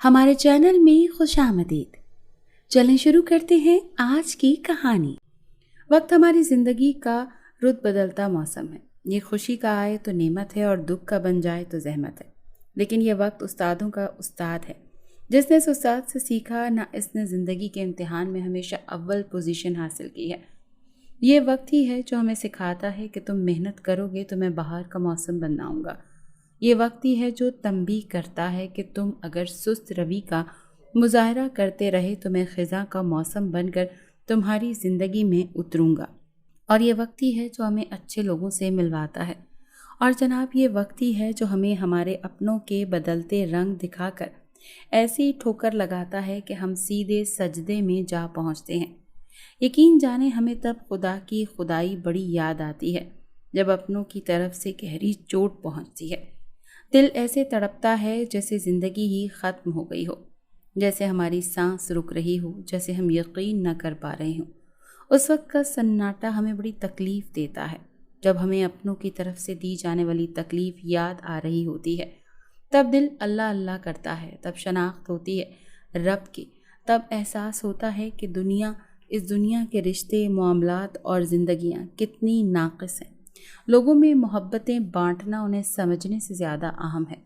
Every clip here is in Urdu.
ہمارے چینل میں خوش آمدید۔ چلیں شروع کرتے ہیں آج کی کہانی۔ وقت ہماری زندگی کا رت بدلتا موسم ہے۔ یہ خوشی کا آئے تو نعمت ہے اور دکھ کا بن جائے تو زحمت ہے۔ لیکن یہ وقت استادوں کا استاد ہے۔ جس نے اس استاد سے سیکھا نہ اس نے زندگی کے امتحان میں ہمیشہ اول پوزیشن حاصل کی ہے۔ یہ وقت ہی ہے جو ہمیں سکھاتا ہے کہ تم محنت کرو گے تو میں بہار کا موسم بناؤں گا۔ یہ وقت ہی ہے جو تنبیہ کرتا ہے کہ تم اگر سست روی کا مظاہرہ کرتے رہے تو میں خزاں کا موسم بن کر تمہاری زندگی میں اتروں گا۔ اور یہ وقت ہی ہے جو ہمیں اچھے لوگوں سے ملواتا ہے۔ اور جناب یہ وقت ہی ہے جو ہمیں ہمارے اپنوں کے بدلتے رنگ دکھا کر ایسی ٹھوکر لگاتا ہے کہ ہم سیدھے سجدے میں جا پہنچتے ہیں۔ یقین جانے ہمیں تب خدا کی خدائی بڑی یاد آتی ہے جب اپنوں کی طرف سے گہری چوٹ پہنچتی ہے۔ دل ایسے تڑپتا ہے جیسے زندگی ہی ختم ہو گئی ہو، جیسے ہماری سانس رک رہی ہو، جیسے ہم یقین نہ کر پا رہے ہوں۔ اس وقت کا سناٹا ہمیں بڑی تکلیف دیتا ہے۔ جب ہمیں اپنوں کی طرف سے دی جانے والی تکلیف یاد آ رہی ہوتی ہے تب دل اللہ اللہ کرتا ہے، تب شناخت ہوتی ہے رب کی، تب احساس ہوتا ہے کہ اس دنیا کے رشتے، معاملات اور زندگیاں کتنی ناقص ہیں۔ لوگوں میں محبتیں بانٹنا انہیں سمجھنے سے زیادہ اہم ہے۔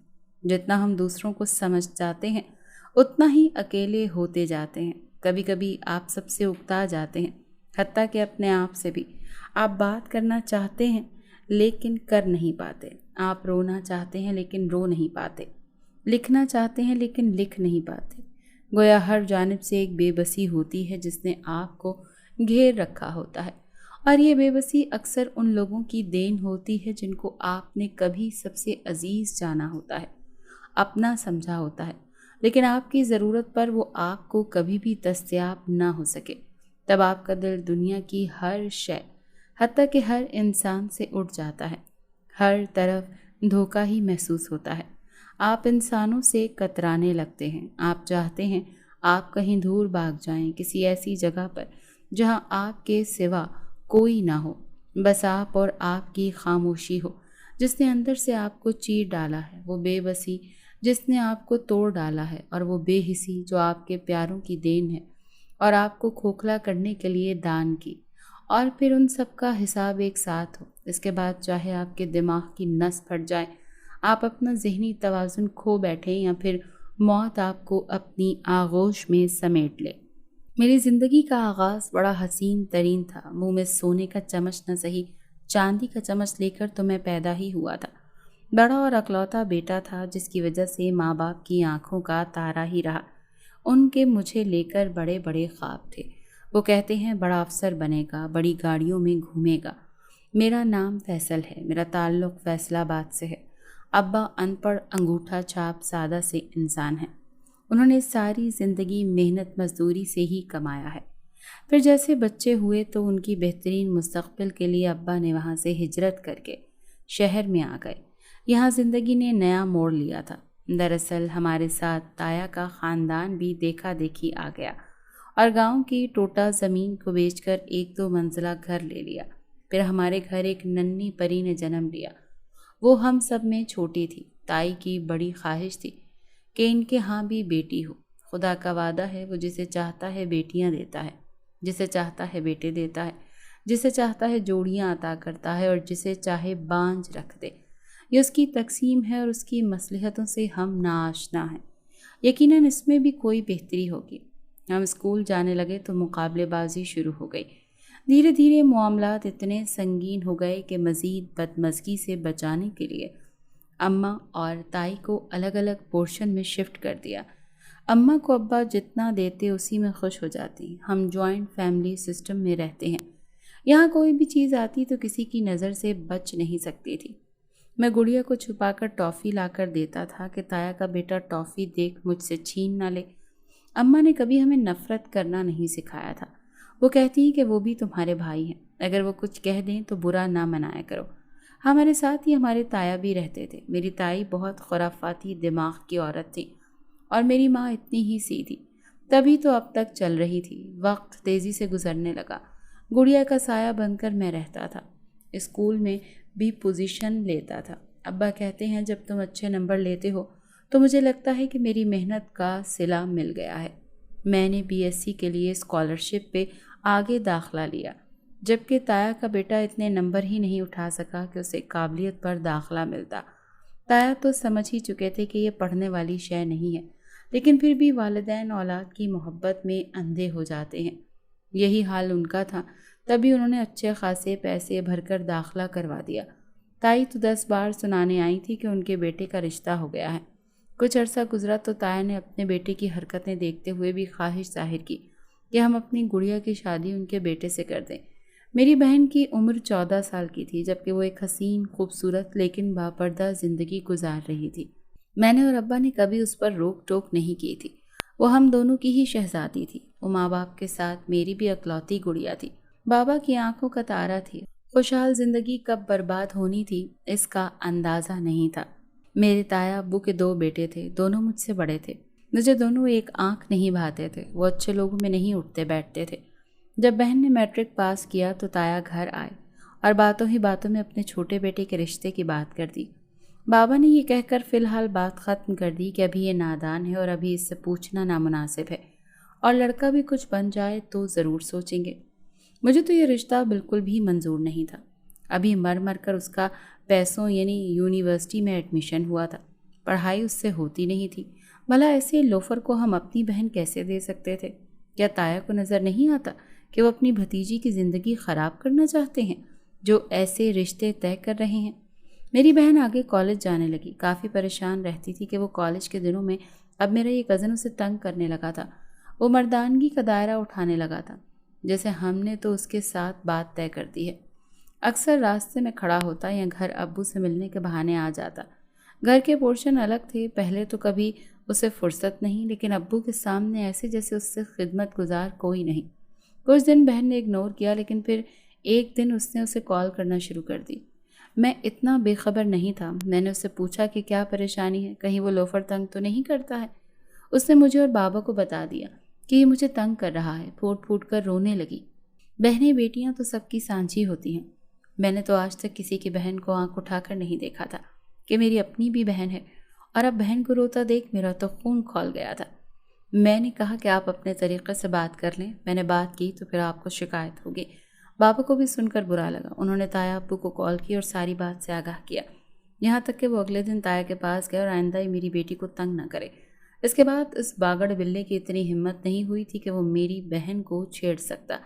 جتنا ہم دوسروں کو سمجھ جاتے ہیں اتنا ہی اکیلے ہوتے جاتے ہیں۔ کبھی کبھی آپ سب سے اکتا جاتے ہیں، حتیٰ کہ اپنے آپ سے بھی۔ آپ بات کرنا چاہتے ہیں لیکن کر نہیں پاتے۔ آپ رونا چاہتے ہیں لیکن رو نہیں پاتے۔ لکھنا چاہتے ہیں لیکن لکھ نہیں پاتے۔ گویا ہر جانب سے ایک بے بسی ہوتی ہے جس نے آپ کو گھیر رکھا ہوتا ہے۔ اور یہ بے بسی اکثر ان لوگوں کی دین ہوتی ہے جن کو آپ نے کبھی سب سے عزیز جانا ہوتا ہے، اپنا سمجھا ہوتا ہے، لیکن آپ کی ضرورت پر وہ آپ کو کبھی بھی دستیاب نہ ہو سکے۔ تب آپ کا دل دنیا کی ہر شے، حتیٰ کہ ہر انسان سے اٹھ جاتا ہے۔ ہر طرف دھوکہ ہی محسوس ہوتا ہے۔ آپ انسانوں سے کترانے لگتے ہیں۔ آپ چاہتے ہیں آپ کہیں دور بھاگ جائیں، کسی ایسی جگہ پر جہاں آپ کے سوا کوئی نہ ہو، بس آپ اور آپ کی خاموشی ہو۔ جس نے اندر سے آپ کو چیر ڈالا ہے، وہ بے بسی جس نے آپ کو توڑ ڈالا ہے، اور وہ بے حسی جو آپ کے پیاروں کی دین ہے اور آپ کو کھوکھلا کرنے کے لیے دان کی، اور پھر ان سب کا حساب ایک ساتھ ہو۔ اس کے بعد چاہے آپ کے دماغ کی نس پھٹ جائے، آپ اپنا ذہنی توازن کھو بیٹھیں، یا پھر موت آپ کو اپنی آغوش میں سمیٹ لے۔ میری زندگی کا آغاز بڑا حسین ترین تھا۔ منہ میں سونے کا چمچ نہ سہی چاندی کا چمچ لے کر تو میں پیدا ہی ہوا تھا۔ بڑا اور اکلوتا بیٹا تھا جس کی وجہ سے ماں باپ کی آنکھوں کا تارا ہی رہا۔ ان کے مجھے لے کر بڑے بڑے خواب تھے۔ وہ کہتے ہیں بڑا افسر بنے گا، بڑی گاڑیوں میں گھومے گا۔ میرا نام فیصل ہے، میرا تعلق فیصل آباد سے ہے۔ ابا ان پڑھ، انگوٹھا چھاپ سادہ سے انسان ہیں۔ انہوں نے ساری زندگی محنت مزدوری سے ہی کمایا ہے۔ پھر جیسے بچے ہوئے تو ان کی بہترین مستقبل کے لیے ابا نے وہاں سے ہجرت کر کے شہر میں آ گئے۔ یہاں زندگی نے نیا موڑ لیا تھا۔ دراصل ہمارے ساتھ تایا کا خاندان بھی دیکھا دیکھی آ گیا اور گاؤں کی ٹوٹا زمین کو بیچ کر 1-2 منزلہ گھر لے لیا۔ پھر ہمارے گھر ایک ننھی پری نے جنم لیا۔ وہ ہم سب میں چھوٹی تھی۔ تائی کی بڑی خواہش تھی کہ ان کے ہاں بھی بیٹی ہو۔ خدا کا وعدہ ہے، وہ جسے چاہتا ہے بیٹیاں دیتا ہے، جسے چاہتا ہے بیٹے دیتا ہے، جسے چاہتا ہے جوڑیاں عطا کرتا ہے، اور جسے چاہے بانجھ رکھ دے۔ یہ اس کی تقسیم ہے اور اس کی مصلحتوں سے ہم ناآشنا ہیں۔ یقیناً اس میں بھی کوئی بہتری ہوگی۔ ہم اسکول جانے لگے تو مقابلے بازی شروع ہو گئی۔ دھیرے دھیرے معاملات اتنے سنگین ہو گئے کہ مزید بدمزگی سے بچانے کے لیے اماں اور تائی کو الگ الگ پورشن میں شفٹ کر دیا۔ اماں کو ابا جتنا دیتے اسی میں خوش ہو جاتی۔ ہم جوائنٹ فیملی سسٹم میں رہتے ہیں۔ یہاں کوئی بھی چیز آتی تو کسی کی نظر سے بچ نہیں سکتی تھی۔ میں گڑیا کو چھپا کر ٹافی لا کر دیتا تھا کہ تایا کا بیٹا ٹافی دیکھ مجھ سے چھین نہ لے۔ اماں نے کبھی ہمیں نفرت کرنا نہیں سکھایا تھا۔ وہ کہتی کہ وہ بھی تمہارے بھائی ہیں، اگر وہ کچھ کہہ دیں تو برا نہ منایا کرو۔ ہمارے ساتھ ہی ہمارے تایا بھی رہتے تھے۔ میری تائی بہت خرافاتی دماغ کی عورت تھی اور میری ماں اتنی ہی سیدھی۔ تبھی تو اب تک چل رہی تھی۔ وقت تیزی سے گزرنے لگا۔ گڑیا کا سایہ بن کر میں رہتا تھا۔ اسکول میں بھی پوزیشن لیتا تھا۔ ابا کہتے ہیں جب تم اچھے نمبر لیتے ہو تو مجھے لگتا ہے کہ میری محنت کا صلہ مل گیا ہے۔ میں نے BSc کے لیے اسکالرشپ پہ آگے داخلہ لیا، جبکہ تایا کا بیٹا اتنے نمبر ہی نہیں اٹھا سکا کہ اسے قابلیت پر داخلہ ملتا۔ تایا تو سمجھ ہی چکے تھے کہ یہ پڑھنے والی شے نہیں ہے، لیکن پھر بھی والدین اولاد کی محبت میں اندھے ہو جاتے ہیں۔ یہی حال ان کا تھا، تبھی انہوں نے اچھے خاصے پیسے بھر کر داخلہ کروا دیا۔ تائی تو 10 بار سنانے آئی تھی کہ ان کے بیٹے کا رشتہ ہو گیا ہے۔ کچھ عرصہ گزرا تو تایا نے اپنے بیٹے کی حرکتیں دیکھتے ہوئے بھی خواہش ظاہر کی کہ ہم اپنی گڑیا کی شادی ان کے بیٹے سے کر دیں۔ میری بہن کی عمر 14 سال کی تھی، جبکہ وہ ایک حسین، خوبصورت لیکن باپردہ زندگی گزار رہی تھی۔ میں نے اور ابا نے کبھی اس پر روک ٹوک نہیں کی تھی۔ وہ ہم دونوں کی ہی شہزادی تھی۔ وہ ماں باپ کے ساتھ میری بھی اکلوتی گڑیا تھی۔ بابا کی آنکھوں کا تارا تھی۔ خوشحال زندگی کب برباد ہونی تھی اس کا اندازہ نہیں تھا۔ میرے تایا ابو کے 2 بیٹے تھے، دونوں مجھ سے بڑے تھے۔ مجھے دونوں ایک آنکھ نہیں بھاتے تھے۔ وہ اچھے لوگوں میں نہیں اٹھتے بیٹھتے تھے۔ جب بہن نے میٹرک پاس کیا تو تایا گھر آئے اور باتوں ہی باتوں میں اپنے چھوٹے بیٹے کے رشتے کی بات کر دی۔ بابا نے یہ کہہ کر فی الحال بات ختم کر دی کہ ابھی یہ نادان ہے اور ابھی اس سے پوچھنا نامناسب ہے، اور لڑکا بھی کچھ بن جائے تو ضرور سوچیں گے۔ مجھے تو یہ رشتہ بالکل بھی منظور نہیں تھا۔ ابھی مر مر کر اس کا پیسوں یعنی یونیورسٹی میں ایڈمیشن ہوا تھا، پڑھائی اس سے ہوتی نہیں تھی۔ بھلا ایسے لوفر کو ہم اپنی بہن کیسے دے سکتے تھے؟ کیا تایا کو نظر نہیں آتا کہ وہ اپنی بھتیجی کی زندگی خراب کرنا چاہتے ہیں جو ایسے رشتے طے کر رہے ہیں؟ میری بہن آگے کالج جانے لگی۔ کافی پریشان رہتی تھی کہ وہ کالج کے دنوں میں اب میرا یہ کزن اسے تنگ کرنے لگا تھا۔ وہ مردانگی کا دائرہ اٹھانے لگا تھا، جیسے ہم نے تو اس کے ساتھ بات طے کر دی ہے۔ اکثر راستے میں کھڑا ہوتا یا گھر ابو سے ملنے کے بہانے آ جاتا۔ گھر کے پورشن الگ تھے، پہلے تو کبھی اسے فرصت نہیں، لیکن ابو کے سامنے ایسے جیسے اس سے خدمت گزار کوئی نہیں۔ کچھ دن بہن نے اگنور کیا، لیکن پھر ایک دن اس نے اسے کال کرنا شروع کر دی۔ میں اتنا بے خبر نہیں تھا۔ میں نے اس سے پوچھا کہ کیا پریشانی ہے، کہیں وہ لوفر تنگ تو نہیں کرتا ہے۔ اس نے مجھے اور بابا کو بتا دیا کہ یہ مجھے تنگ کر رہا ہے۔ پھوٹ پھوٹ کر رونے لگی۔ بہنیں بیٹیاں تو سب کی سانجھی ہوتی ہیں۔ میں نے تو آج تک کسی کی بہن کو آنکھ اٹھا کر نہیں دیکھا تھا کہ میری اپنی بھی بہن ہے، اور اب بہن کو روتا دیکھ میرا تو خون کھول گیا تھا۔ میں نے کہا کہ آپ اپنے طریقے سے بات کر لیں۔ میں نے بات کی تو پھر آپ کو شکایت ہوگی۔ بابا کو بھی سن کر برا لگا۔ انہوں نے تایا ابو کو کال کی اور ساری بات سے آگاہ کیا، یہاں تک کہ وہ اگلے دن تایا کے پاس گئے اور آئندہ ہی میری بیٹی کو تنگ نہ کرے۔ اس کے بعد اس باگڑ بلے کی اتنی ہمت نہیں ہوئی تھی کہ وہ میری بہن کو چھیڑ سکتا۔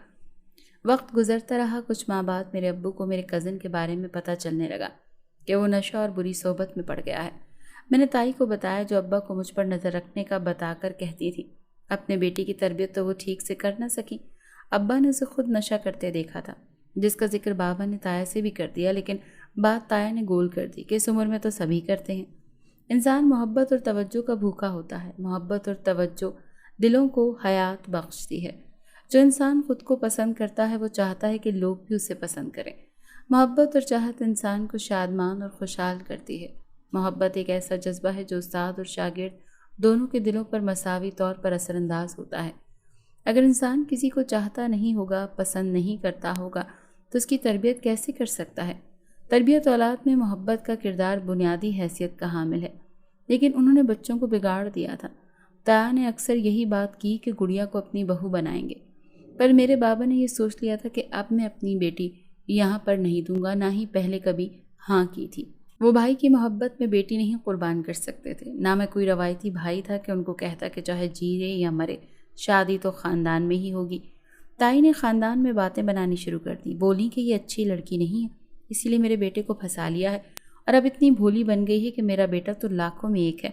وقت گزرتا رہا۔ کچھ ماہ بعد میرے ابو کو میرے کزن کے بارے میں پتہ چلنے لگا کہ وہ نشہ اور بری صحبت میں پڑ گیا ہے۔ میں نے تائی کو بتایا، جو ابا کو مجھ پر نظر رکھنے کا بتا کر کہتی تھی۔ اپنے بیٹی کی تربیت تو وہ ٹھیک سے کر نہ سکی۔ ابا نے اسے خود نشہ کرتے دیکھا تھا، جس کا ذکر بابا نے تایا سے بھی کر دیا، لیکن بات تایا نے گول کر دی کہ اس عمر میں تو سبھی کرتے ہیں۔ انسان محبت اور توجہ کا بھوکا ہوتا ہے۔ محبت اور توجہ دلوں کو حیات بخشتی ہے۔ جو انسان خود کو پسند کرتا ہے وہ چاہتا ہے کہ لوگ بھی اسے پسند کریں۔ محبت اور چاہت انسان کو شادمان اور خوشحال کرتی ہے۔ محبت ایک ایسا جذبہ ہے جو استاد اور شاگرد دونوں کے دلوں پر مساوی طور پر اثر انداز ہوتا ہے۔ اگر انسان کسی کو چاہتا نہیں ہوگا، پسند نہیں کرتا ہوگا، تو اس کی تربیت کیسے کر سکتا ہے؟ تربیت اولاد میں محبت کا کردار بنیادی حیثیت کا حامل ہے، لیکن انہوں نے بچوں کو بگاڑ دیا تھا۔ تایا نے اکثر یہی بات کی کہ گڑیا کو اپنی بہو بنائیں گے، پر میرے بابا نے یہ سوچ لیا تھا کہ اب میں اپنی بیٹی یہاں پر نہیں دوں گا، نہ ہی پہلے کبھی ہاں کی تھی۔ وہ بھائی کی محبت میں بیٹی نہیں قربان کر سکتے تھے، نہ میں کوئی روایتی بھائی تھا کہ ان کو کہتا کہ چاہے جیرے یا مرے، شادی تو خاندان میں ہی ہوگی۔ تائی نے خاندان میں باتیں بنانی شروع کر دی، بولی کہ یہ اچھی لڑکی نہیں ہے، اسی لیے میرے بیٹے کو پھنسا لیا ہے، اور اب اتنی بھولی بن گئی ہے کہ میرا بیٹا تو لاکھوں میں ایک ہے،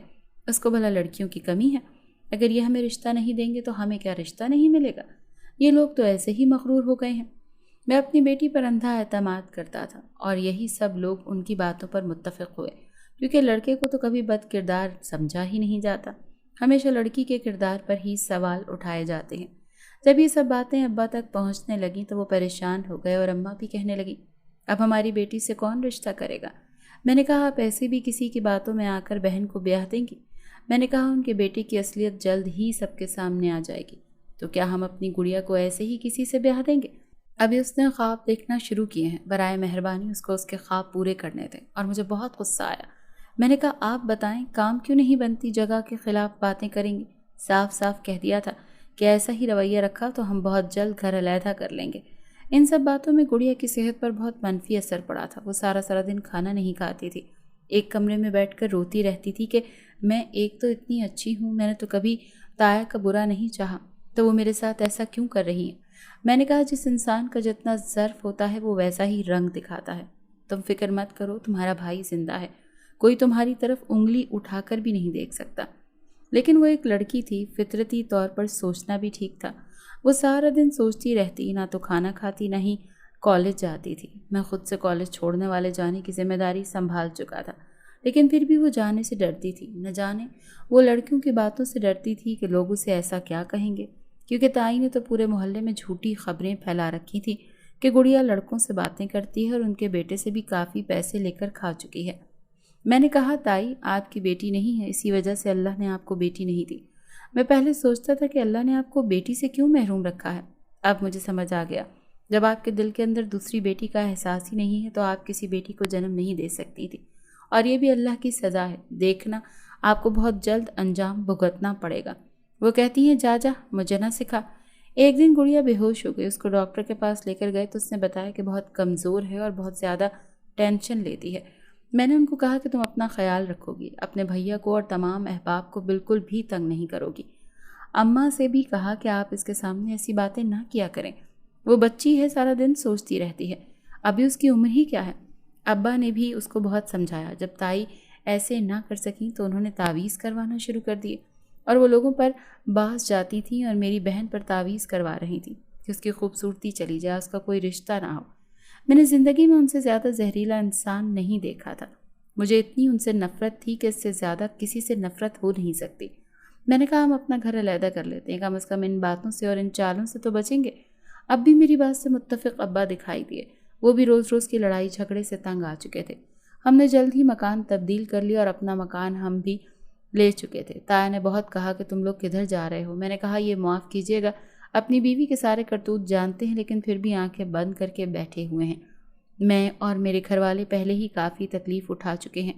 اس کو بھلا لڑکیوں کی کمی ہے؟ اگر یہ ہمیں رشتہ نہیں دیں گے تو ہمیں کیا رشتہ نہیں ملے گا؟ یہ لوگ تو ایسے ہی مغرور ہو گئے ہیں۔ میں اپنی بیٹی پر اندھا اعتماد کرتا تھا، اور یہی سب لوگ ان کی باتوں پر متفق ہوئے، کیونکہ لڑکے کو تو کبھی بد کردار سمجھا ہی نہیں جاتا، ہمیشہ لڑکی کے کردار پر ہی سوال اٹھائے جاتے ہیں۔ جب یہ سب باتیں ابا تک پہنچنے لگیں تو وہ پریشان ہو گئے، اور اماں بھی کہنے لگی، اب ہماری بیٹی سے کون رشتہ کرے گا؟ میں نے کہا آپ ایسے بھی کسی کی باتوں میں آ کر بہن کو بیاہ دیں گی؟ میں نے کہا ان کے بیٹے کی اصلیت جلد ہی سب کے سامنے آ جائے گی، تو کیا ہم اپنی گڑیا کو ایسے ہی کسی سے بیاہ دیں گے؟ ابھی اس نے خواب دیکھنا شروع کیے ہیں، برائے مہربانی اس کو اس کے خواب پورے کرنے دیں۔ اور مجھے بہت غصہ آیا۔ میں نے کہا آپ بتائیں کام کیوں نہیں بنتی جگہ کے خلاف باتیں کریں گے؟ صاف صاف کہہ دیا تھا کہ ایسا ہی رویہ رکھا تو ہم بہت جلد گھر علیحدہ کر لیں گے۔ ان سب باتوں میں گڑیا کی صحت پر بہت منفی اثر پڑا تھا۔ وہ سارا دن کھانا نہیں کھاتی تھی، ایک کمرے میں بیٹھ کر روتی رہتی تھی کہ میں ایک تو اتنی اچھی ہوں، میں نے تو کبھی تایا کا برا نہیں چاہا، تو وہ میرے ساتھ ایسا کیوں کر رہی ہیں؟ میں نے کہا جس انسان کا جتنا ظرف ہوتا ہے وہ ویسا ہی رنگ دکھاتا ہے۔ تم فکر مت کرو، تمہارا بھائی زندہ ہے، کوئی تمہاری طرف انگلی اٹھا کر بھی نہیں دیکھ سکتا۔ لیکن وہ ایک لڑکی تھی، فطرتی طور پر سوچنا بھی ٹھیک تھا۔ وہ سارا دن سوچتی رہتی، نہ تو کھانا کھاتی نہ ہی کالج جاتی تھی۔ میں خود سے کالج چھوڑنے والے جانے کی ذمہ داری سنبھال چکا تھا، لیکن پھر بھی وہ جانے سے ڈرتی تھی۔ نہ جانے وہ لڑکیوں کی باتوں سے ڈرتی تھی کہ لوگ اسے ایسا کیا کہیں گے، کیونکہ تائی نے تو پورے محلے میں جھوٹی خبریں پھیلا رکھی تھیں کہ گڑیا لڑکوں سے باتیں کرتی ہے اور ان کے بیٹے سے بھی کافی پیسے لے کر کھا چکی ہے۔ میں نے کہا تائی آپ کی بیٹی نہیں ہے، اسی وجہ سے اللہ نے آپ کو بیٹی نہیں دی۔ میں پہلے سوچتا تھا کہ اللہ نے آپ کو بیٹی سے کیوں محروم رکھا ہے، اب مجھے سمجھ آ گیا۔ جب آپ کے دل کے اندر دوسری بیٹی کا احساس ہی نہیں ہے تو آپ کسی بیٹی کو جنم نہیں دے سکتی تھی، اور یہ بھی اللہ کی سزا ہے، دیکھنا آپ کو بہت جلد انجام بھگتنا پڑے گا۔ وہ کہتی ہیں جا مجھے نہ سکھا۔ ایک دن گڑیا بے ہوش ہو گئی، اس کو ڈاکٹر کے پاس لے کر گئے تو اس نے بتایا کہ بہت کمزور ہے اور بہت زیادہ ٹینشن لیتی ہے۔ میں نے ان کو کہا کہ تم اپنا خیال رکھو گی، اپنے بھیا کو اور تمام احباب کو بالکل بھی تنگ نہیں کرو گی۔ اماں سے بھی کہا کہ آپ اس کے سامنے ایسی باتیں نہ کیا کریں، وہ بچی ہے، سارا دن سوچتی رہتی ہے، ابھی اس کی عمر ہی کیا ہے۔ ابا نے بھی اس کو بہت سمجھایا۔ جب تائی ایسے نہ کر سکیں تو انہوں نے تعویذ کروانا شروع کر دیے، اور وہ لوگوں پر باز جاتی تھیں اور میری بہن پر تعویذ کروا رہی تھیں کہ اس کی خوبصورتی چلی جائے، اس کا کوئی رشتہ نہ ہو۔ میں نے زندگی میں ان سے زیادہ زہریلا انسان نہیں دیکھا تھا۔ مجھے اتنی ان سے نفرت تھی کہ اس سے زیادہ کسی سے نفرت ہو نہیں سکتی۔ میں نے کہا ہم اپنا گھر علیحدہ کر لیتے ہیں، کم از کم ان باتوں سے اور ان چالوں سے تو بچیں گے۔ اب بھی میری بات سے متفق ابا دکھائی دیے، وہ بھی روز روز کی لڑائی جھگڑے سے تنگ آ چکے تھے۔ ہم نے جلد ہی مکان تبدیل کر لیا اور اپنا مکان ہم بھی لے چکے تھے۔ تایا نے بہت کہا کہ تم لوگ کدھر جا رہے ہو؟ میں نے کہا یہ معاف کیجیے گا، اپنی بیوی کے سارے کرتوت جانتے ہیں لیکن پھر بھی آنکھیں بند کر کے بیٹھے ہوئے ہیں۔ میں اور میرے گھر والے پہلے ہی کافی تکلیف اٹھا چکے ہیں۔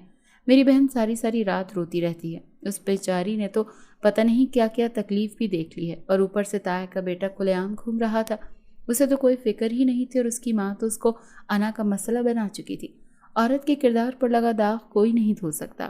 میری بہن ساری رات روتی رہتی ہے، اس بیچاری نے تو پتہ نہیں کیا کیا تکلیف بھی دیکھ لی ہے، اور اوپر سے تایا کا بیٹا کھلے عام گھوم رہا تھا، اسے تو کوئی فکر ہی نہیں تھی، اور اس کی ماں تو اس کو انا کا مسئلہ بنا چکی تھی۔ عورت کے کردار پر لگا داغ کوئی نہیں دھو سکتا۔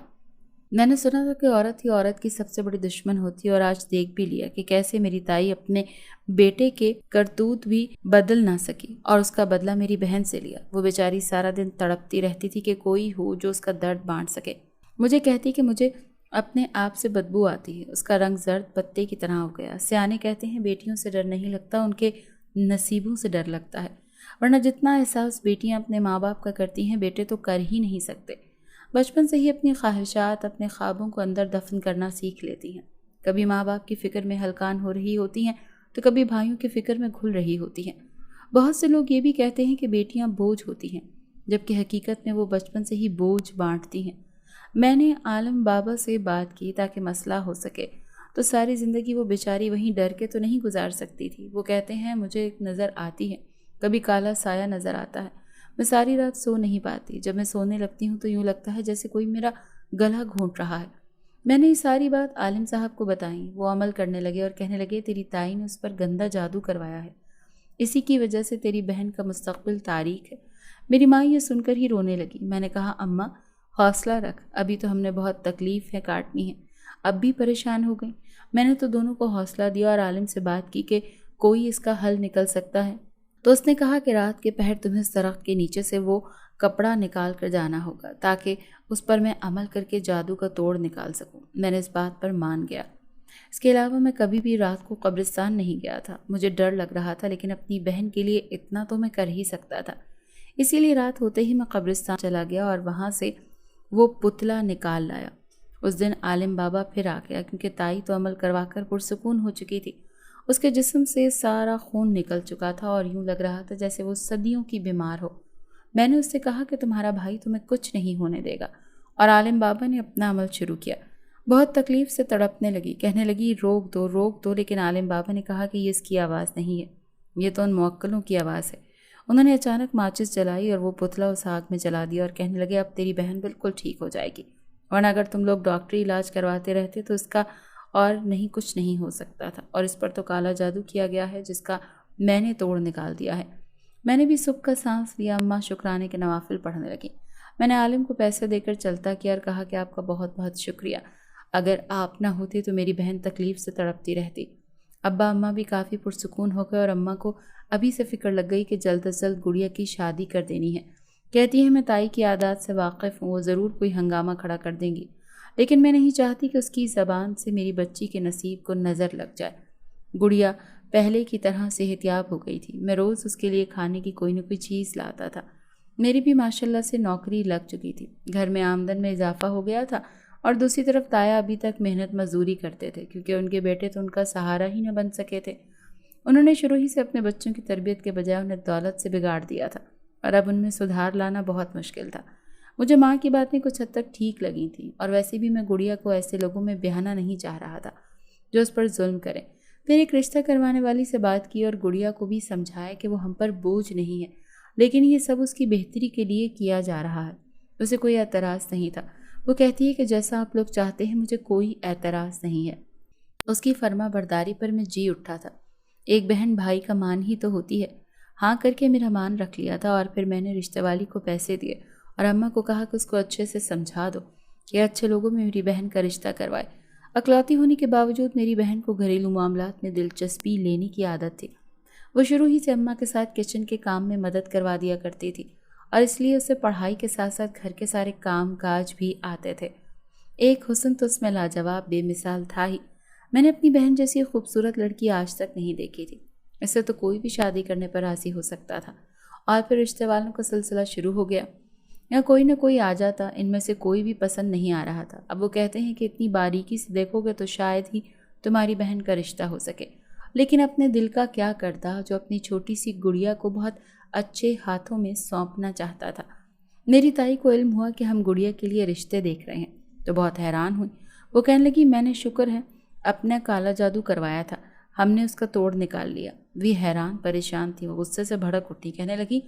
میں نے سنا تھا کہ عورت ہی عورت کی سب سے بڑی دشمن ہوتی ہے، اور آج دیکھ بھی لیا کہ کیسے میری تائی اپنے بیٹے کے کرتوت بھی بدل نہ سکی، اور اس کا بدلہ میری بہن سے لیا۔ وہ بیچاری سارا دن تڑپتی رہتی تھی کہ کوئی ہو جو اس کا درد بانٹ سکے۔ مجھے کہتی کہ مجھے اپنے آپ سے بدبو آتی ہے، اس کا رنگ زرد پتے کی طرح ہو گیا۔ سیانے کہتے ہیں بیٹیوں سے ڈر نہیں لگتا، ان کے نصیبوں سے ڈر لگتا ہے، ورنہ جتنا احساس بیٹیاں اپنے ماں باپ کا کرتی ہیں بیٹے تو کر ہی نہیں سکتے۔ بچپن سے ہی اپنی خواہشات، اپنے خوابوں کو اندر دفن کرنا سیکھ لیتی ہیں۔ کبھی ماں باپ کی فکر میں ہلکان ہو رہی ہوتی ہیں تو کبھی بھائیوں کی فکر میں گھل رہی ہوتی ہیں۔ بہت سے لوگ یہ بھی کہتے ہیں کہ بیٹیاں بوجھ ہوتی ہیں، جبکہ حقیقت میں وہ بچپن سے ہی بوجھ بانٹتی ہیں۔ میں نے عالم بابا سے بات کی تاکہ مسئلہ ہو سکے، تو ساری زندگی وہ بیچاری وہیں ڈر کے تو نہیں گزار سکتی تھی۔ وہ کہتے ہیں مجھے ایک نظر آتی ہے، کبھی کالا سایہ نظر آتا ہے، میں ساری رات سو نہیں پاتی، جب میں سونے لگتی ہوں تو یوں لگتا ہے جیسے کوئی میرا گلا گھونٹ رہا ہے۔ میں نے یہ ساری بات عالم صاحب کو بتائی، وہ عمل کرنے لگے اور کہنے لگے تیری تائی نے اس پر گندا جادو کروایا ہے، اسی کی وجہ سے تیری بہن کا مستقبل تاریک ہے۔ میری ماں یہ سن کر ہی رونے لگی۔ میں نے کہا اماں حوصلہ رکھ، ابھی تو ہم نے بہت تکلیف ہے کاٹنی ہے، اب بھی پریشان ہو گئی۔ میں نے تو دونوں کو حوصلہ دیا اور عالم سے بات کی کہ کوئی اس کا حل نکل سکتا ہے، تو اس نے کہا کہ رات کے پہر تمہیں اس درخت کے نیچے سے وہ کپڑا نکال کر جانا ہوگا تاکہ اس پر میں عمل کر کے جادو کا توڑ نکال سکوں۔ میں نے اس بات پر مان گیا۔ اس کے علاوہ میں کبھی بھی رات کو قبرستان نہیں گیا تھا، مجھے ڈر لگ رہا تھا، لیکن اپنی بہن کے لیے اتنا تو میں کر ہی سکتا تھا۔ اسی لیے رات ہوتے ہی میں قبرستان چلا گیا اور وہاں سے وہ پتلا نکال لایا۔ اس دن عالم بابا پھر آ گیا، کیونکہ تائی تو عمل کروا کر پرسکون ہو چکی تھی۔ اس کے جسم سے سارا خون نکل چکا تھا اور یوں لگ رہا تھا جیسے وہ صدیوں کی بیمار ہو۔ میں نے اس سے کہا کہ تمہارا بھائی تمہیں کچھ نہیں ہونے دے گا، اور عالم بابا نے اپنا عمل شروع کیا۔ بہت تکلیف سے تڑپنے لگی، کہنے لگی روک دو، لیکن عالم بابا نے کہا کہ یہ اس کی آواز نہیں ہے، یہ تو ان موکلوں کی آواز ہے۔ انہوں نے اچانک ماچس جلائی اور وہ پتلا اس آگ میں جلا دیا اور کہنے لگے اب تیری بہن بالکل ٹھیک ہو جائے گی، ورنہ اگر تم لوگ ڈاکٹری علاج کرواتے رہتے تو اس کا اور نہیں کچھ نہیں ہو سکتا تھا، اور اس پر تو کالا جادو کیا گیا ہے جس کا میں نے توڑ نکال دیا ہے۔ میں نے بھی سکھ کا سانس لیا۔ اماں شکرانے کے نوافل پڑھنے لگی۔ میں نے عالم کو پیسے دے کر چلتا کیا اور کہا کہ آپ کا بہت بہت شکریہ، اگر آپ نہ ہوتے تو میری بہن تکلیف سے تڑپتی رہتی۔ ابا اماں بھی کافی پرسکون ہو گئے اور اماں کو ابھی سے فکر لگ گئی کہ جلد از جلد گڑیا کی شادی کر دینی ہے۔ کہتی ہے میں تائی کی عادات سے واقف ہوں، وہ ضرور کوئی ہنگامہ کھڑا کر دیں گی، لیکن میں نہیں چاہتی کہ اس کی زبان سے میری بچی کے نصیب کو نظر لگ جائے۔ گڑیا پہلے کی طرح صحت یاب ہو گئی تھی۔ میں روز اس کے لیے کھانے کی کوئی نہ کوئی چیز لاتا تھا۔ میری بھی ماشاءاللہ سے نوکری لگ چکی تھی، گھر میں آمدن میں اضافہ ہو گیا تھا، اور دوسری طرف تایا ابھی تک محنت مزدوری کرتے تھے کیونکہ ان کے بیٹے تو ان کا سہارا ہی نہ بن سکے تھے۔ انہوں نے شروع ہی سے اپنے بچوں کی تربیت کے بجائے انہیں دولت سے بگاڑ دیا تھا، اور اب ان میں سدھار لانا بہت مشکل تھا۔ مجھے ماں کی باتیں کچھ حد تک ٹھیک لگی تھیں، اور ویسے بھی میں گڑیا کو ایسے لوگوں میں بیانا نہیں چاہ رہا تھا جو اس پر ظلم کریں۔ پھر ایک رشتہ کروانے والی سے بات کی اور گڑیا کو بھی سمجھایا کہ وہ ہم پر بوجھ نہیں ہے، لیکن یہ سب اس کی بہتری کے لیے کیا جا رہا ہے۔ اسے کوئی اعتراض نہیں تھا۔ وہ کہتی ہے کہ جیسا آپ لوگ چاہتے ہیں مجھے کوئی اعتراض نہیں ہے۔ اس کی فرما برداری پر میں جی اٹھا تھا۔ ایک بہن بھائی کا مان ہی تو ہوتی ہے۔ ہاں کر کے میرا مان رکھ لیا تھا، اور پھر میں نے رشتہ والی کو پیسے دیے اور اماں کو کہا کہ اس کو اچھے سے سمجھا دو کہ اچھے لوگوں میں میری بہن کا رشتہ کروائے۔ اکلوتی ہونے کے باوجود میری بہن کو گھریلو معاملات میں دلچسپی لینے کی عادت تھی۔ وہ شروع ہی سے اماں کے ساتھ کچن کے کام میں مدد کروا دیا کرتی تھی، اور اس لیے اسے پڑھائی کے ساتھ ساتھ گھر کے سارے کام کاج بھی آتے تھے۔ ایک حسن تو اس میں لاجواب بے مثال تھا ہی۔ میں نے اپنی بہن جیسی خوبصورت لڑکی آج تک نہیں دیکھی تھی۔ اس سے تو کوئی بھی شادی کرنے پر راضی ہو سکتا تھا، اور پھر رشتے والوں کا سلسلہ شروع ہو گیا، یا کوئی نہ کوئی آ جاتا۔ ان میں سے کوئی بھی پسند نہیں آ رہا تھا۔ اب وہ کہتے ہیں کہ اتنی باریکی سے دیکھو گے تو شاید ہی تمہاری بہن کا رشتہ ہو سکے، لیکن اپنے دل کا کیا کرتا جو اپنی چھوٹی سی گڑیا کو بہت اچھے ہاتھوں میں سونپنا چاہتا تھا۔ میری تائی کو علم ہوا کہ ہم گڑیا کے لیے رشتے دیکھ رہے ہیں تو بہت حیران ہوئی۔ وہ کہنے لگی میں نے شکر ہے اپنا کالا جادو کروایا تھا، ہم نے اس کا توڑ نکال لیا۔ وہ حیران پریشان تھی، وہ غصے سے بھڑک اٹھی، کہنے لگی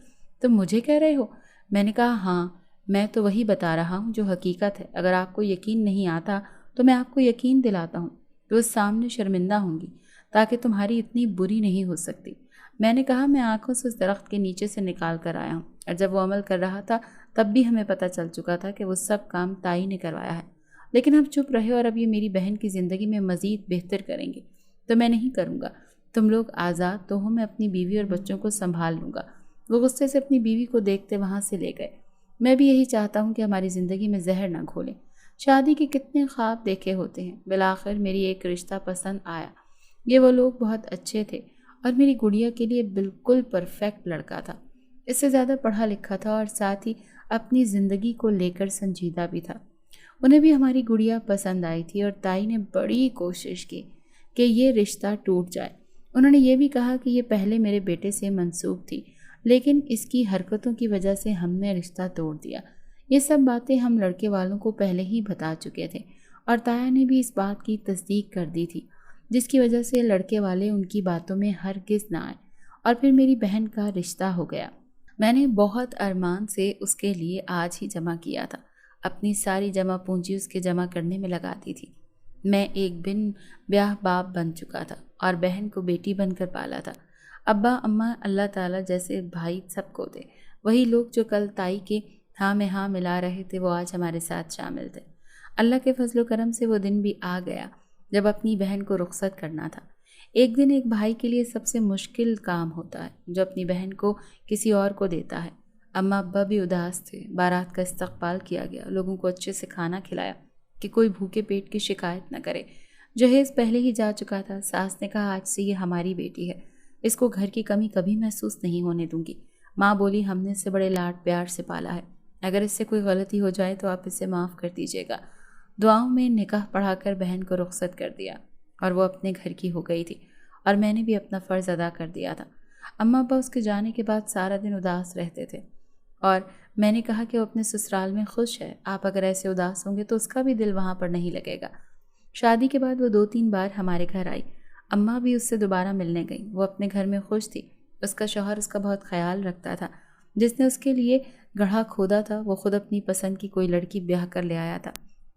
تم مجھے کہہ رہے ہو؟ میں نے کہا ہاں، میں تو وہی بتا رہا ہوں جو حقیقت ہے۔ اگر آپ کو یقین نہیں آتا تو میں آپ کو یقین دلاتا ہوں، تو اس سامنے شرمندہ ہوں گی، تاکہ تمہاری اتنی بری نہیں ہو سکتی۔ میں نے کہا میں آنکھوں سے اس درخت کے نیچے سے نکال کر آیا ہوں، اور جب وہ عمل کر رہا تھا تب بھی ہمیں پتہ چل چکا تھا کہ وہ سب کام تائی نے کروایا ہے، لیکن ہم چپ رہے، اور اب یہ میری بہن کی زندگی میں مزید بہتر کریں گے تو میں نہیں کروں گا۔ تم لوگ آزاد تو ہو، میں اپنی بیوی اور بچوں کو سنبھال لوں گا۔ وہ غصے سے اپنی بیوی کو دیکھتے وہاں سے لے گئے۔ میں بھی یہی چاہتا ہوں کہ ہماری زندگی میں زہر نہ گھولیں۔ شادی کے کتنے خواب دیکھے ہوتے ہیں، بالآخر میری ایک رشتہ پسند آیا۔ یہ وہ لوگ بہت اچھے تھے، اور میری گڑیا کے لیے بالکل پرفیکٹ لڑکا تھا۔ اس سے زیادہ پڑھا لکھا تھا، اور ساتھ ہی اپنی زندگی کو لے کر سنجیدہ بھی تھا۔ انہیں بھی ہماری گڑیا پسند آئی تھی، اور تائی نے بڑی کوشش کی کہ یہ رشتہ ٹوٹ جائے۔ انہوں نے یہ بھی کہا کہ یہ پہلے میرے بیٹے سے منسوب تھی، لیکن اس کی حرکتوں کی وجہ سے ہم نے رشتہ توڑ دیا۔ یہ سب باتیں ہم لڑکے والوں کو پہلے ہی بتا چکے تھے، اور تایا نے بھی اس بات کی تصدیق کر دی تھی، جس کی وجہ سے لڑکے والے ان کی باتوں میں ہرگز نہ آئے، اور پھر میری بہن کا رشتہ ہو گیا۔ میں نے بہت ارمان سے اس کے لیے آج ہی جمع کیا تھا، اپنی ساری جمع پونجی اس کے جمع کرنے میں لگا دی تھی۔ میں ایک بن بیاہ باپ بن چکا تھا، اور بہن کو بیٹی بن کر پالا تھا۔ ابا اماں اللہ تعالیٰ جیسے بھائی سب کو دے۔ وہی لوگ جو کل تائی کے ہاں میں ہاں ملا رہے تھے وہ آج ہمارے ساتھ شامل تھے۔ اللہ کے فضل و کرم سے وہ دن بھی آ گیا جب اپنی بہن کو رخصت کرنا تھا۔ ایک دن ایک بھائی کے لیے سب سے مشکل کام ہوتا ہے جو اپنی بہن کو کسی اور کو دیتا ہے۔ اماں ابا بھی اداس تھے۔ بارات کا استقبال کیا گیا، لوگوں کو اچھے سے کھانا کھلایا کہ کوئی بھوکے پیٹ کی شکایت نہ کرے۔ جہیز پہلے ہی جا چکا تھا۔ ساس نے کہا آج سے یہ ہماری بیٹی ہے، اس کو گھر کی کمی کبھی محسوس نہیں ہونے دوں گی۔ ماں بولی ہم نے اسے بڑے لاڈ پیار سے پالا ہے، اگر اس سے کوئی غلطی ہو جائے تو آپ اسے معاف کر دیجیے گا۔ دعاؤں میں نکاح پڑھا کر بہن کو رخصت کر دیا، اور وہ اپنے گھر کی ہو گئی تھی، اور میں نے بھی اپنا فرض ادا کر دیا تھا۔ اماں ابا اس کے جانے کے بعد سارا دن اداس رہتے تھے، اور میں نے کہا کہ وہ اپنے سسرال میں خوش ہے، آپ اگر ایسے اداس ہوں گے تو اس کا بھی دل وہاں پر نہیں لگے گا۔ شادی کے بعد وہ 2-3 بار ہمارے گھر آئی۔ اماں بھی اس سے دوبارہ ملنے گئیں۔ وہ اپنے گھر میں خوش تھی۔ اس کا شوہر اس کا بہت خیال رکھتا تھا۔ جس نے اس کے لیے گڑھا کھودا تھا وہ خود اپنی پسند کی کوئی لڑکی بیاہ کر لے آیا تھا،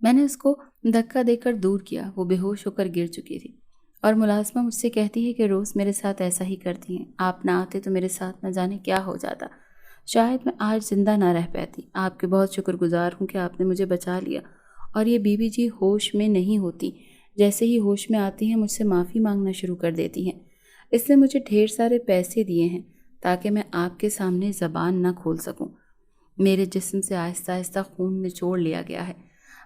میں نے اس کو دھکا دے کر دور کیا۔ وہ بے ہوش ہو کر گر چکی تھی اور ملازمہ مجھ سے کہتی ہے کہ روز میرے ساتھ ایسا ہی کرتی ہیں، آپ نہ آتے تو میرے ساتھ نہ جانے کیا ہو جاتا، شاید میں آج زندہ نہ رہ پاتی۔ آپ کے بہت شکر گزار ہوں کہ آپ نے مجھے بچا لیا۔ اور یہ بی بی جی ہوش میں نہیں ہوتی، جیسے ہی ہوش میں آتی ہیں مجھ سے معافی مانگنا شروع کر دیتی ہیں۔ اس نے مجھے ڈھیر سارے پیسے دیے ہیں تاکہ میں آپ کے سامنے زبان نہ کھول سکوں۔ میرے جسم سے آہستہ آہستہ خون نچوڑ لیا گیا ہے۔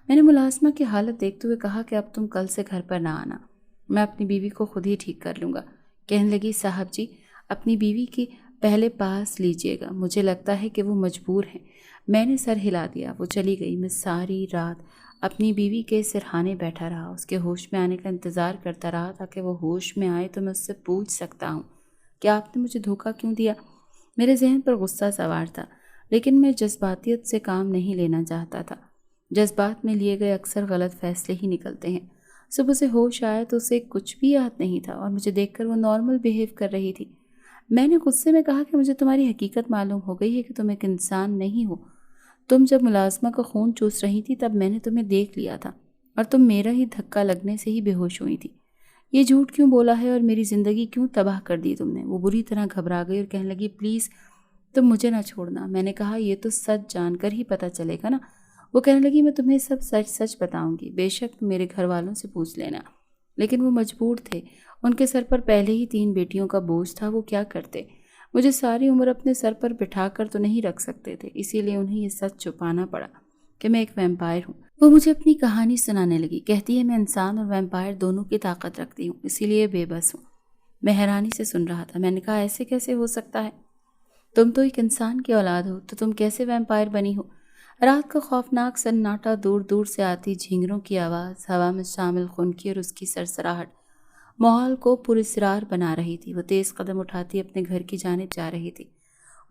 میں نے ملازمہ کی حالت دیکھتے ہوئے کہا کہ اب تم کل سے گھر پر نہ آنا، میں اپنی بیوی کو خود ہی ٹھیک کر لوں گا۔ کہنے لگی صاحب جی اپنی بیوی کی پہلے پاس لیجئے گا، مجھے لگتا ہے کہ وہ مجبور ہیں۔ میں نے سر ہلا دیا۔ وہ چلی گئی۔ میں ساری رات اپنی بیوی کے سرہانے بیٹھا رہا، اس کے ہوش میں آنے کا انتظار کرتا رہا تاکہ وہ ہوش میں آئے تو میں اس سے پوچھ سکتا ہوں کہ آپ نے مجھے دھوکہ کیوں دیا۔ میرے ذہن پر غصہ سوار تھا، لیکن میں جذباتیت سے کام نہیں لینا چاہتا تھا۔ جذبات میں لیے گئے اکثر غلط فیصلے ہی نکلتے ہیں۔ صبح سے ہوش آیا تو اسے کچھ بھی یاد نہیں تھا اور مجھے دیکھ کر وہ نارمل بیہیو کر رہی تھی۔ میں نے غصے میں کہا کہ مجھے تمہاری حقیقت معلوم ہو گئی ہے کہ تم ایک انسان نہیں ہو۔ تم جب ملازمہ کا خون چوس رہی تھی تب میں نے تمہیں دیکھ لیا تھا اور تم میرا ہی دھکا لگنے سے ہی بے ہوش ہوئی تھی۔ یہ جھوٹ کیوں بولا ہے اور میری زندگی کیوں تباہ کر دی تم نے؟ وہ بری طرح گھبرا گئی اور کہنے لگی پلیز تم مجھے نہ چھوڑنا۔ میں نے کہا یہ تو سچ جان کر ہی پتہ چلے گا نا۔ وہ کہنے لگی میں تمہیں سب سچ سچ بتاؤں گی، بے شک تم میرے گھر والوں سے پوچھ لینا۔ لیکن وہ مجبور تھے، ان کے سر پر پہلے ہی 3 بیٹیوں کا بوجھ تھا، وہ کیا کرتے؟ مجھے ساری عمر اپنے سر پر بٹھا کر تو نہیں رکھ سکتے تھے، اسی لیے انہیں یہ سچ چھپانا پڑا کہ میں ایک ویمپائر ہوں۔ وہ مجھے اپنی کہانی سنانے لگی، کہتی ہے میں انسان اور ویمپائر دونوں کی طاقت رکھتی ہوں، اسی لیے بے بس ہوں۔ میں حیرانی سے سن رہا تھا۔ میں نے کہا ایسے کیسے ہو سکتا ہے؟ تم تو ایک انسان کی اولاد ہو تو تم کیسے ویمپائر بنی ہو؟ رات کا خوفناک سناٹا، دور دور سے آتی جھینگروں کی آواز، ہوا میں شامل خنکی اور اس کی سرسراہٹ ماحول کو پراسرار بنا رہی تھی۔ وہ تیز قدم اٹھاتی اپنے گھر کی جانب جا رہی تھی۔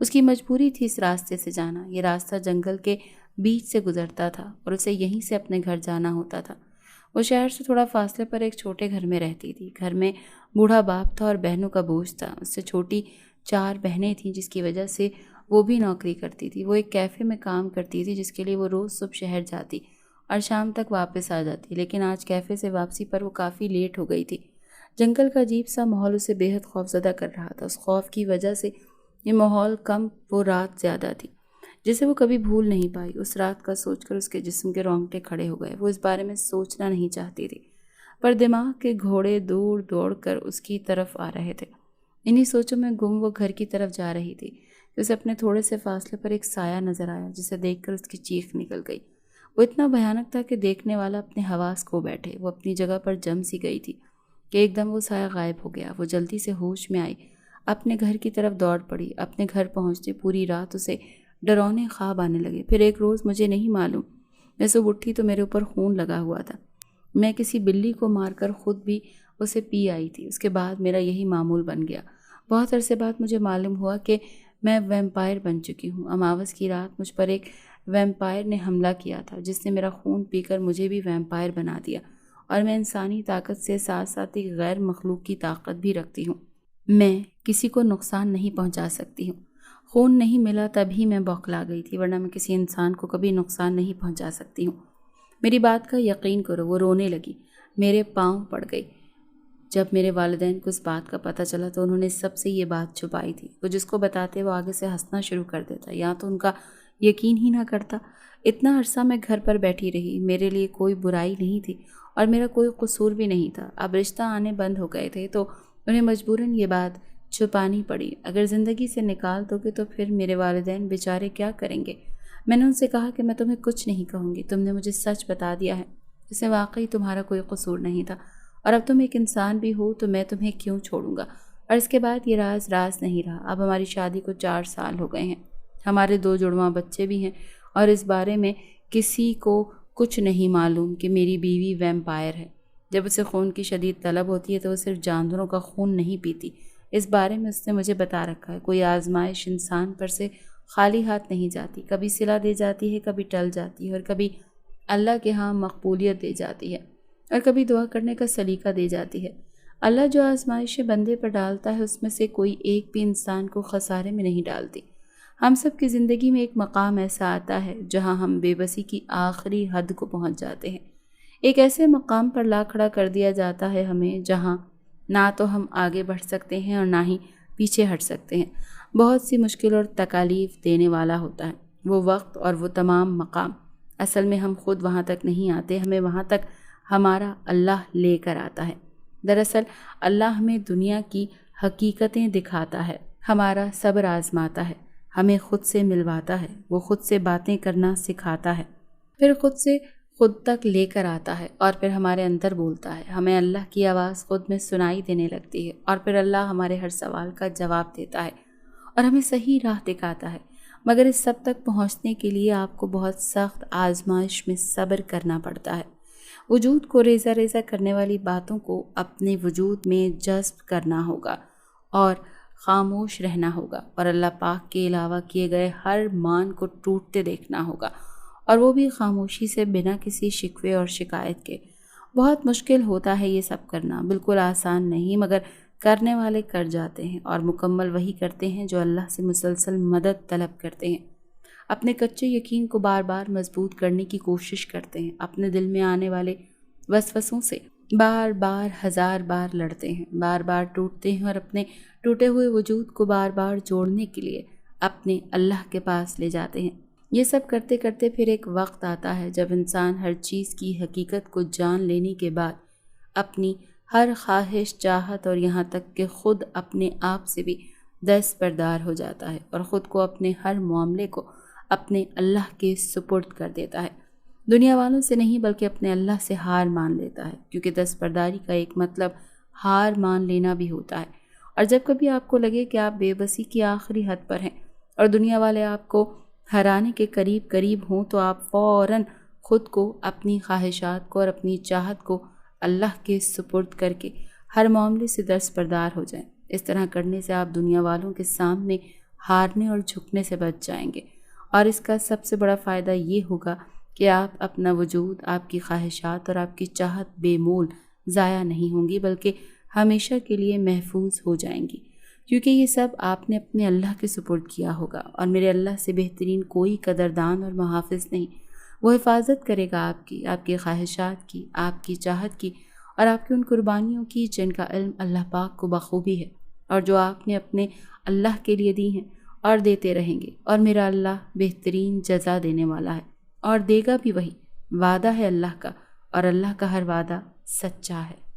اس کی مجبوری تھی اس راستے سے جانا۔ یہ راستہ جنگل کے بیچ سے گزرتا تھا اور اسے یہیں سے اپنے گھر جانا ہوتا تھا۔ وہ شہر سے تھوڑا فاصلے پر ایک چھوٹے گھر میں رہتی تھی۔ گھر میں بوڑھا باپ تھا اور بہنوں کا بوجھ تھا۔ اس سے چھوٹی 4 بہنیں تھیں جس کی وجہ سے وہ بھی نوکری کرتی تھی۔ وہ ایک کیفے میں کام کرتی تھی جس کے لیے وہ روز صبح شہر جاتی اور شام تک واپس آ جاتی، لیکن آج کیفے سے واپسی پر وہ کافی لیٹ ہو گئی تھی۔ جنگل کا عجیب سا ماحول اسے بے حد خوفزدہ کر رہا تھا۔ اس خوف کی وجہ سے یہ ماحول کم، وہ رات زیادہ تھی جسے وہ کبھی بھول نہیں پائی۔ اس رات کا سوچ کر اس کے جسم کے رونگٹے کھڑے ہو گئے۔ وہ اس بارے میں سوچنا نہیں چاہتی تھی، پر دماغ کے گھوڑے دور دوڑ کر اس کی طرف آ رہے تھے۔ انہی سوچوں میں گم وہ گھر کی طرف جا رہی تھی کہ اسے اپنے تھوڑے سے فاصلے پر ایک سایہ نظر آیا جسے دیکھ کر اس کی چیخ نکل گئی۔ وہ اتنا بھیانک تھا کہ دیکھنے والا اپنے حواس کھو بیٹھے۔ وہ اپنی جگہ پر جم سی گئی تھی کہ ایک دم وہ سایہ غائب ہو گیا۔ وہ جلدی سے ہوش میں آئی، اپنے گھر کی طرف دوڑ پڑی۔ اپنے گھر پہنچتے پوری رات اسے ڈراونے خواب آنے لگے۔ پھر ایک روز مجھے نہیں معلوم، میں صبح اٹھی تو میرے اوپر خون لگا ہوا تھا۔ میں کسی بلی کو مار کر خود بھی اسے پی آئی تھی۔ اس کے بعد میرا یہی معمول بن گیا۔ بہت عرصے بعد مجھے معلوم ہوا کہ میں ویمپائر بن چکی ہوں۔ اماوس کی رات مجھ پر ایک ویمپائر نے حملہ کیا تھا جس نے میرا خون پی کر مجھے بھی ویمپائر بنا دیا، اور میں انسانی طاقت سے ساتھ ساتھ ایک غیر مخلوق کی طاقت بھی رکھتی ہوں۔ میں کسی کو نقصان نہیں پہنچا سکتی ہوں۔ خون نہیں ملا تبھی میں بوکھلا گئی تھی، ورنہ میں کسی انسان کو کبھی نقصان نہیں پہنچا سکتی ہوں۔ میری بات کا یقین کرو۔ وہ رونے لگی، میرے پاؤں پڑ گئی۔ جب میرے والدین کو اس بات کا پتہ چلا تو انہوں نے سب سے یہ بات چھپائی تھی۔ وہ جس کو بتاتے وہ آگے سے ہنسنا شروع کر دیتا یا تو ان کا یقین ہی نہ کرتا۔ اتنا عرصہ میں گھر پر بیٹھی رہی، میرے لیے کوئی برائی نہیں تھی اور میرا کوئی قصور بھی نہیں تھا۔ اب رشتہ آنے بند ہو گئے تھے تو انہیں مجبوراً یہ بات چھپانی پڑی۔ اگر زندگی سے نکال دو گے تو پھر میرے والدین بیچارے کیا کریں گے؟ میں نے ان سے کہا کہ میں تمہیں کچھ نہیں کہوں گی، تم نے مجھے سچ بتا دیا ہے، اس میں واقعی تمہارا کوئی قصور نہیں تھا، اور اب تم ایک انسان بھی ہو تو میں تمہیں کیوں چھوڑوں گا؟ اور اس کے بعد یہ راز راز نہیں رہا۔ اب ہماری شادی کو 4 سال ہو گئے ہیں، ہمارے 2 جڑواں بچے بھی ہیں، اور اس بارے میں کسی کو کچھ نہیں معلوم کہ میری بیوی ویمپائر ہے۔ جب اسے خون کی شدید طلب ہوتی ہے تو وہ صرف جانوروں کا خون نہیں پیتی، اس بارے میں اس نے مجھے بتا رکھا ہے۔ کوئی آزمائش انسان پر سے خالی ہاتھ نہیں جاتی، کبھی صلہ دے جاتی ہے، کبھی ٹل جاتی ہے، اور کبھی اللہ کے ہاں مقبولیت دے جاتی ہے، اور کبھی دعا کرنے کا سلیقہ دے جاتی ہے۔ اللہ جو آزمائشیں بندے پر ڈالتا ہے اس میں سے کوئی ایک بھی انسان کو خسارے میں نہیں ڈالتی۔ ہم سب کی زندگی میں ایک مقام ایسا آتا ہے جہاں ہم بے بسی کی آخری حد کو پہنچ جاتے ہیں۔ ایک ایسے مقام پر لا کھڑا کر دیا جاتا ہے ہمیں جہاں نہ تو ہم آگے بڑھ سکتے ہیں اور نہ ہی پیچھے ہٹ سکتے ہیں۔ بہت سی مشکل اور تکالیف دینے والا ہوتا ہے وہ وقت اور وہ تمام مقام۔ اصل میں ہم خود وہاں تک نہیں آتے، ہمیں وہاں تک ہمارا اللہ لے کر آتا ہے۔ دراصل اللہ ہمیں دنیا کی حقیقتیں دکھاتا ہے، ہمارا صبر آزماتا ہے، ہمیں خود سے ملواتا ہے، وہ خود سے باتیں کرنا سکھاتا ہے، پھر خود سے خود تک لے کر آتا ہے اور پھر ہمارے اندر بولتا ہے۔ ہمیں اللہ کی آواز خود میں سنائی دینے لگتی ہے اور پھر اللہ ہمارے ہر سوال کا جواب دیتا ہے اور ہمیں صحیح راہ دکھاتا ہے۔ مگر اس سب تک پہنچنے کے لیے آپ کو بہت سخت آزمائش میں صبر کرنا پڑتا ہے۔ وجود کو ریزہ ریزہ کرنے والی باتوں کو اپنے وجود میں جذب کرنا ہوگا اور خاموش رہنا ہوگا، اور اللہ پاک کے علاوہ کیے گئے ہر مان کو ٹوٹتے دیکھنا ہوگا، اور وہ بھی خاموشی سے، بنا کسی شکوے اور شکایت کے۔ بہت مشکل ہوتا ہے یہ سب کرنا، بالکل آسان نہیں، مگر کرنے والے کر جاتے ہیں اور مکمل وہی کرتے ہیں جو اللہ سے مسلسل مدد طلب کرتے ہیں، اپنے کچے یقین کو بار بار مضبوط کرنے کی کوشش کرتے ہیں، اپنے دل میں آنے والے وسوسوں سے بار بار ہزار بار لڑتے ہیں، بار بار ٹوٹتے ہیں اور اپنے ٹوٹے ہوئے وجود کو بار بار جوڑنے کے لیے اپنے اللہ کے پاس لے جاتے ہیں۔ یہ سب کرتے کرتے پھر ایک وقت آتا ہے جب انسان ہر چیز کی حقیقت کو جان لینے کے بعد اپنی ہر خواہش، چاہت اور یہاں تک کہ خود اپنے آپ سے بھی دستبردار ہو جاتا ہے اور خود کو، اپنے ہر معاملے کو اپنے اللہ کے سپرد کر دیتا ہے۔ دنیا والوں سے نہیں بلکہ اپنے اللہ سے ہار مان لیتا ہے، کیونکہ دستبرداری کا ایک مطلب ہار مان لینا بھی ہوتا ہے۔ اور جب کبھی آپ کو لگے کہ آپ بے بسی کی آخری حد پر ہیں اور دنیا والے آپ کو ہرانے کے قریب ہوں، تو آپ فوراً خود کو، اپنی خواہشات کو اور اپنی چاہت کو اللہ کے سپرد کر کے ہر معاملے سے دستبردار ہو جائیں۔ اس طرح کرنے سے آپ دنیا والوں کے سامنے ہارنے اور جھکنے سے بچ جائیں گے، اور اس کا سب سے بڑا فائدہ یہ ہوگا کہ آپ اپنا وجود، آپ کی خواہشات اور آپ کی چاہت بے مول ضائع نہیں ہوں گی، بلکہ ہمیشہ کے لیے محفوظ ہو جائیں گی، کیونکہ یہ سب آپ نے اپنے اللہ کے سپرد کیا ہوگا، اور میرے اللہ سے بہترین کوئی قدردان اور محافظ نہیں۔ وہ حفاظت کرے گا آپ کی خواہشات کی، آپ کی چاہت کی اور آپ کی ان قربانیوں کی جن کا علم اللہ پاک کو بخوبی ہے، اور جو آپ نے اپنے اللہ کے لیے دی ہیں اور دیتے رہیں گے۔ اور میرا اللہ بہترین جزا دینے والا ہے، اور دے گا بھی وہی۔ وعدہ ہے اللہ کا، اور اللہ کا ہر وعدہ سچا ہے۔